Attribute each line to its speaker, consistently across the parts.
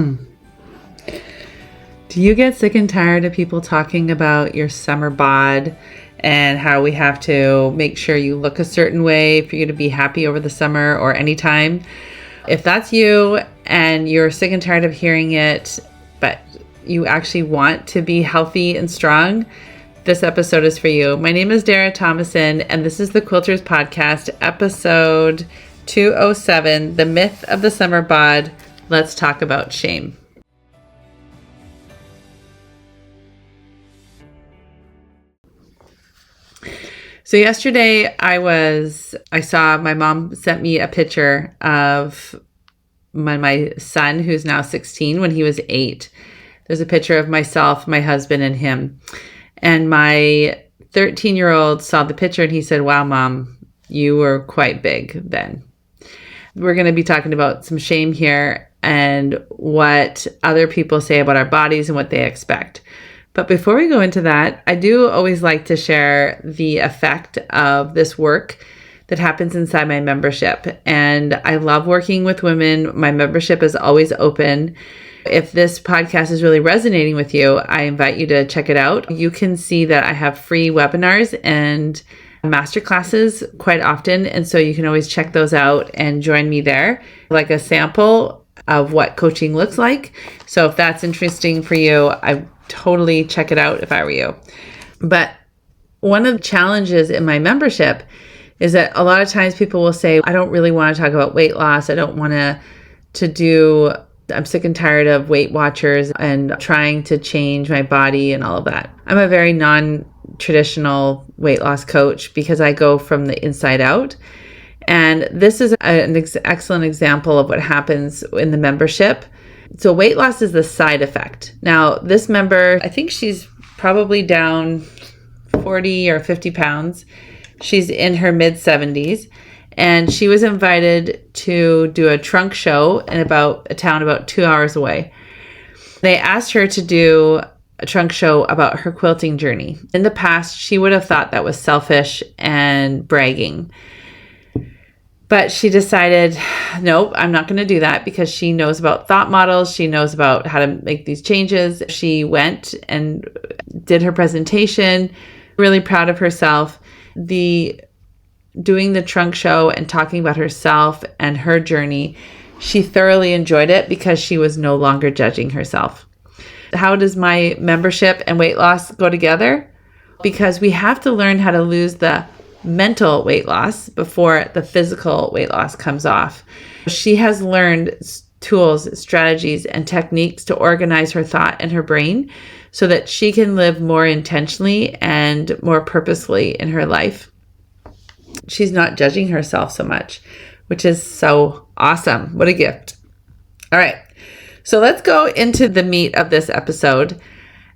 Speaker 1: Do you get sick and tired of people talking about your summer bod and how we have to make sure you look a certain way for you to be happy over the summer or anytime? If that's you and you're sick and tired of hearing it, but you actually want to be healthy and strong, this episode is for you. My name is Dara Thomason, and this is the Quilters Podcast, episode 207, The Myth of the Summer Bod. Let's talk about shame. So yesterday I saw my mom sent me a picture of my son, who's now 16, when he was 8. There's a picture of myself, my husband, and him. And my 13-year-old saw the picture and he said, "Wow, Mom, you were quite big then." We're going to be talking about some shame here and what other people say about our bodies and what they expect. But before we go into that, I do always like to share the effect of this work that happens inside my membership. And I love working with women. My membership is always open. If this podcast is really resonating with you, I invite you to check it out. You can see that I have free webinars and masterclasses quite often. And so you can always check those out and join me there, like a sample of what coaching looks like. So if that's interesting for you, I totally check it out if I were you. But one of the challenges in my membership is that a lot of times people will say, "I don't really want to talk about weight loss. I don't want I'm sick and tired of Weight Watchers and trying to change my body and all of that." I'm a very non-traditional weight loss coach because I go from the inside out. And this is an excellent example of what happens in the membership. So weight loss is the side effect. Now, this member, I think she's probably down 40 or 50 pounds. She's in her mid-70s. And she was invited to do a trunk show in a town about 2 hours away. They asked her to do a trunk show about her quilting journey. In the past, she would have thought that was selfish and bragging. But she decided, nope, I'm not going to do that, because she knows about thought models. She knows about how to make these changes. She went and did her presentation, really proud of herself. Doing the trunk show and talking about herself and her journey, she thoroughly enjoyed it because she was no longer judging herself. How does my membership and weight loss go together? Because we have to learn how to lose the mental weight loss before the physical weight loss comes off. She has learned tools, strategies, and techniques to organize her thought and her brain so that she can live more intentionally and more purposefully in her life. She's not judging herself so much, which is so awesome. What a gift. All right. So let's go into the meat of this episode.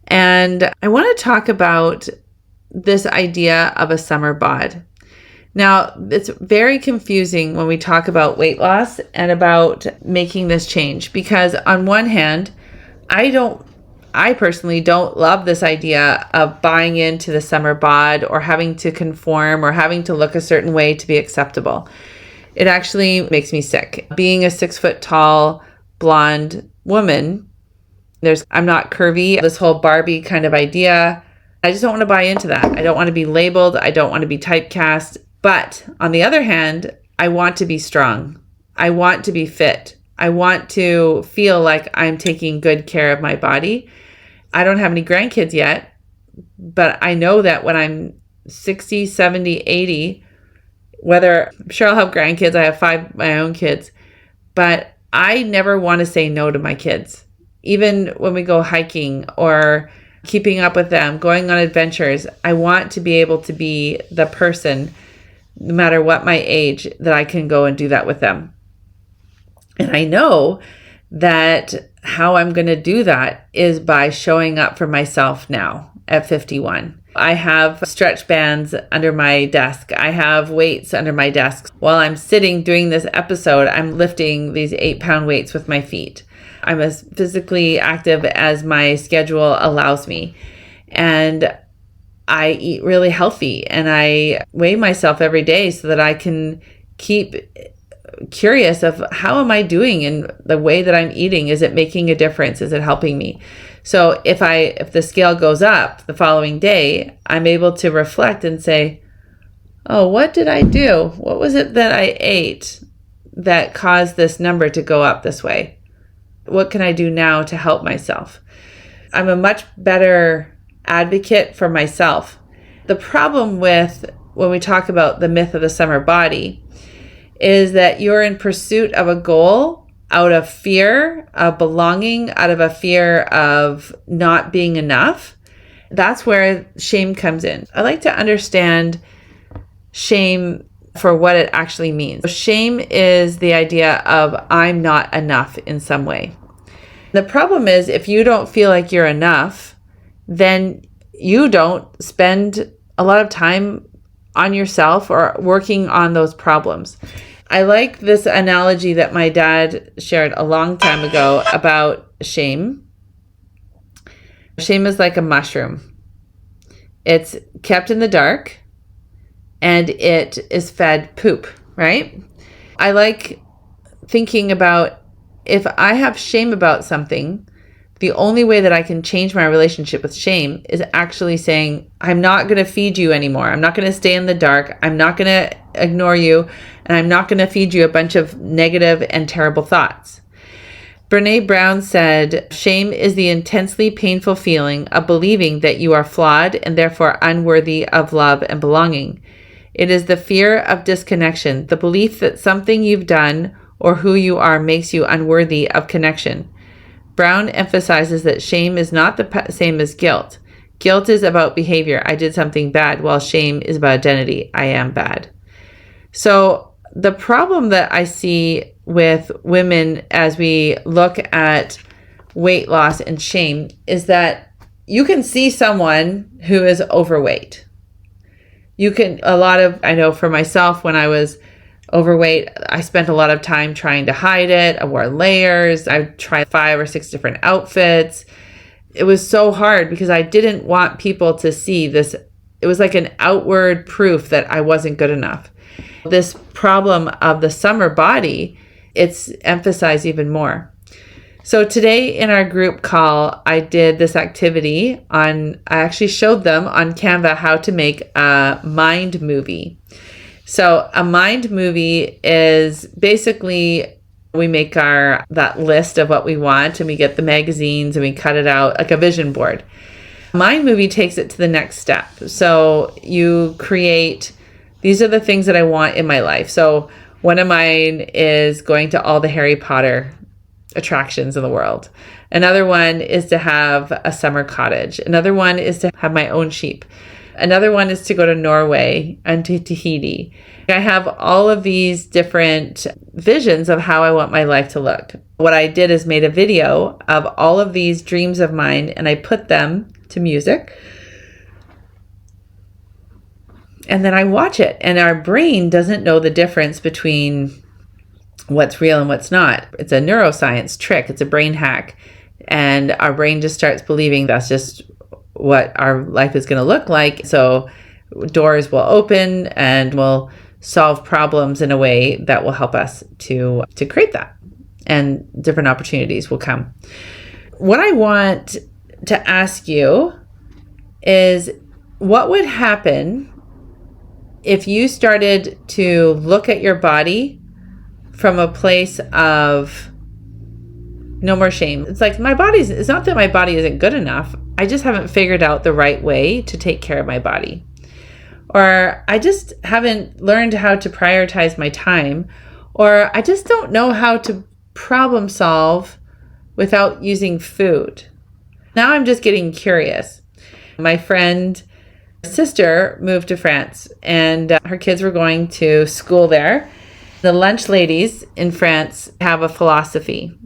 Speaker 1: And I want to talk about this idea of a summer bod. Now, it's very confusing when we talk about weight loss and about making this change, because on one hand, I personally don't love this idea of buying into the summer bod or having to conform or having to look a certain way to be acceptable. It actually makes me sick. Being a 6 foot tall, blonde woman, I'm not curvy, this whole Barbie kind of idea. I just don't want to buy into that. I don't want to be labeled. I don't want to be typecast. But on the other hand, I want to be strong. I want to be fit. I want to feel like I'm taking good care of my body. I don't have any grandkids yet, but I know that when I'm 60, 70, 80, I'm sure I'll have grandkids. I have 5 my own kids, but I never want to say no to my kids. Even when we go hiking or keeping up with them, going on adventures, I want to be able to be the person, no matter what my age, that I can go and do that with them. And I know that how I'm going to do that is by showing up for myself now at 51. I have stretch bands under my desk. I have weights under my desk. While I'm sitting doing this episode, I'm lifting these 8-pound weights with my feet. I'm as physically active as my schedule allows me. And I eat really healthy, and I weigh myself every day so that I can keep curious of how am I doing in the way that I'm eating? Is it making a difference? Is it helping me? So if the scale goes up the following day, I'm able to reflect and say, oh, what did I do? What was it that I ate that caused this number to go up this way? What can I do now to help myself? I'm a much better advocate for myself. The problem with when we talk about the myth of the summer body is that you're in pursuit of a goal out of fear of belonging, out of a fear of not being enough. That's where shame comes in. I like to understand shame for what it actually means. Shame is the idea of I'm not enough in some way. The problem is if you don't feel like you're enough, then you don't spend a lot of time on yourself or working on those problems. I like this analogy that my dad shared a long time ago about shame. Shame is like a mushroom. It's kept in the dark and it is fed poop, right? I like thinking about if I have shame about something, the only way that I can change my relationship with shame is actually saying, I'm not going to feed you anymore. I'm not going to stay in the dark. I'm not going to ignore you. And I'm not going to feed you a bunch of negative and terrible thoughts. Brene Brown said, shame is the intensely painful feeling of believing that you are flawed and therefore unworthy of love and belonging. It is the fear of disconnection, the belief that something you've done or who you are makes you unworthy of connection. Brown emphasizes that shame is not the same as guilt. Guilt is about behavior. I did something bad, while shame is about identity. I am bad. So the problem that I see with women as we look at weight loss and shame is that you can see someone who is overweight. I know for myself, when I was overweight, I spent a lot of time trying to hide it. I wore layers. I tried 5 or 6 different outfits. It was so hard because I didn't want people to see this. It was like an outward proof that I wasn't good enough. This problem of the summer body, it's emphasized even more. So today in our group call, I did this activity I actually showed them on Canva how to make a mind movie. So a mind movie is basically we make that list of what we want and we get the magazines and we cut it out like a vision board. Mind movie takes it to the next step. So you create, these are the things that I want in my life. So one of mine is going to all the Harry Potter attractions in the world. Another one is to have a summer cottage. Another one is to have my own sheep. Another one is to go to Norway and to Tahiti. I have all of these different visions of how I want my life to look. What I did is made a video of all of these dreams of mine and I put them to music. And then I watch it and our brain doesn't know the difference between what's real and what's not. It's a neuroscience trick. It's a brain hack. And our brain just starts believing that's just what our life is going to look like. So doors will open and we'll solve problems in a way that will help us to create that. And different opportunities will come. What I want to ask you is what would happen if you started to look at your body from a place of no more shame? It's like it's not that my body isn't good enough. I just haven't figured out the right way to take care of my body. Or I just haven't learned how to prioritize my time. Or I just don't know how to problem solve without using food. Now I'm just getting curious. My friend's sister moved to France and her kids were going to school there. The lunch ladies in France have a philosophy.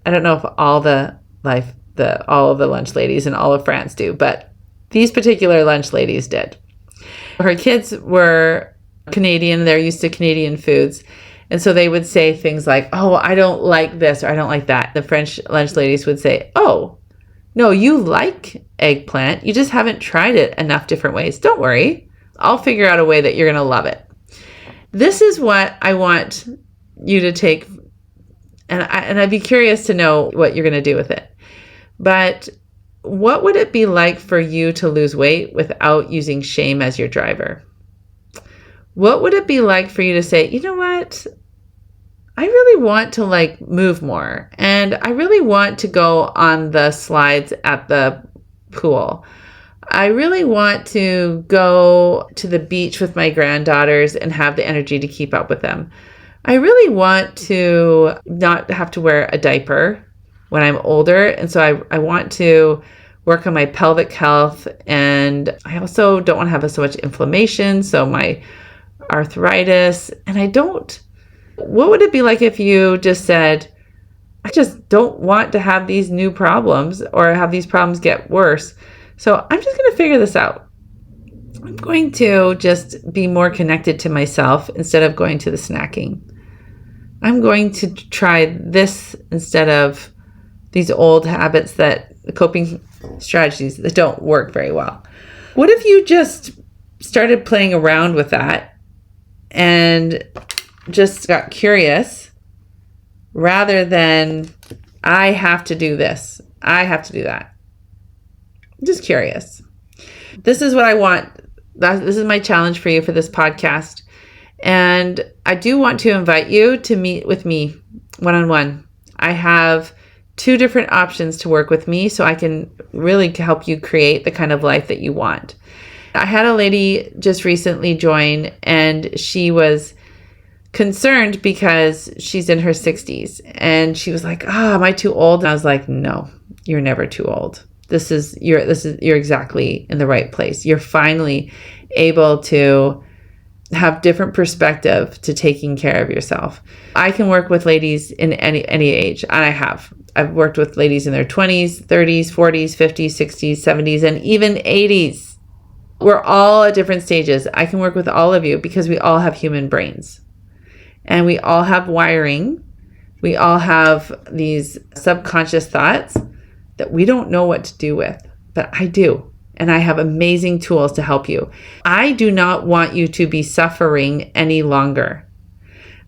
Speaker 1: I don't know if all of the lunch ladies in all of France do, but these particular lunch ladies did. Her kids were Canadian. They're used to Canadian foods. And so they would say things like, oh, I don't like this or I don't like that. The French lunch ladies would say, oh, no, you like eggplant. You just haven't tried it enough different ways. Don't worry. I'll figure out a way that you're going to love it. This is what I want you to take, and I'd be curious to know what you're going to do with it. But what would it be like for you to lose weight without using shame as your driver? What would it be like for you to say, you know what? I really want to move more, and I really want to go on the slides at the pool. I really want to go to the beach with my granddaughters and have the energy to keep up with them. I really want to not have to wear a diaper when I'm older. And so I want to work on my pelvic health. And I also don't want to have so much inflammation. So my arthritis, what would it be like if you just said, I just don't want to have these new problems or have these problems get worse. So I'm just going to figure this out. I'm going to just be more connected to myself instead of going to the snacking. I'm going to try this instead of these old habits, coping strategies that don't work very well. What if you just started playing around with that and just got curious rather than I have to do this, I have to do that? Just curious. This is what I want. This is my challenge for you for this podcast. And I do want to invite you to meet with me one-on-one. I have 2 different options to work with me so I can really help you create the kind of life that you want. I had a lady just recently join, and she was concerned because she's in her 60s, and she was like, am I too old? And I was like, no, you're never too old. You're exactly in the right place. You're finally able to have different perspective to taking care of yourself. I can work with ladies in any age, and I've worked with ladies in their 20s, 30s, 40s, 50s, 60s, 70s, and even 80s. We're all at different stages. I can work with all of you because we all have human brains, and we all have wiring. We all have these subconscious thoughts that we don't know what to do with, but I do. And I have amazing tools to help you. I do not want you to be suffering any longer.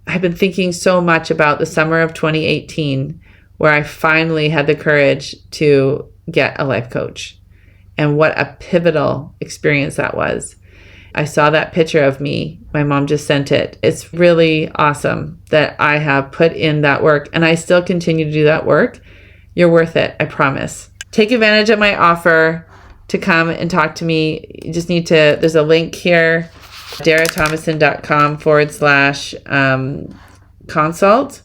Speaker 1: I've been thinking so much about the summer of 2018, where I finally had the courage to get a life coach, and what a pivotal experience that was. I saw that picture of me. My mom just sent it. It's really awesome that I have put in that work, and I still continue to do that work. You're worth it, I promise. Take advantage of my offer to come and talk to me. You just need to, there's a link here, darathomason.com/consult.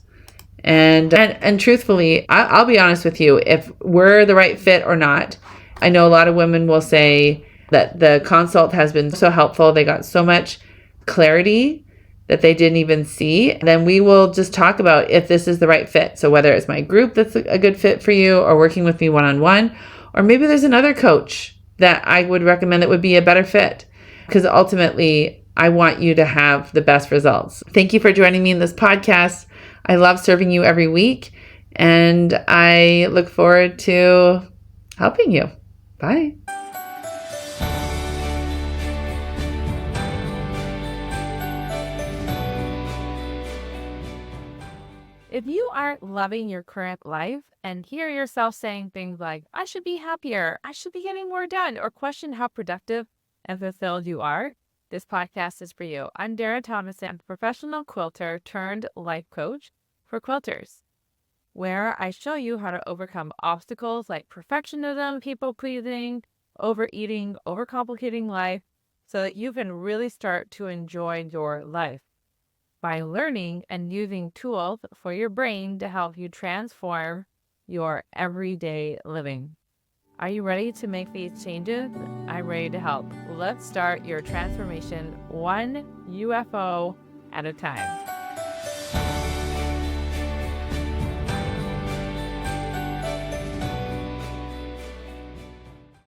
Speaker 1: And truthfully, I'll be honest with you, if we're the right fit or not. I know a lot of women will say that the consult has been so helpful. They got so much clarity that they didn't even see. And then we will just talk about if this is the right fit. So whether it's my group that's a good fit for you, or working with me one-on-one, or maybe there's another coach that I would recommend that would be a better fit. Because ultimately, I want you to have the best results. Thank you for joining me in this podcast. I love serving you every week, and I look forward to helping you. Bye.
Speaker 2: If you aren't loving your current life and hear yourself saying things like, I should be happier, I should be getting more done, or question how productive and fulfilled you are, this podcast is for you. I'm Dara Thomason, professional quilter turned life coach for quilters, where I show you how to overcome obstacles like perfectionism, people-pleasing, overeating, overcomplicating life, so that you can really start to enjoy your life by learning and using tools for your brain to help you transform your everyday living. Are you ready to make these changes? I'm ready to help. Let's start your transformation one UFO at a time.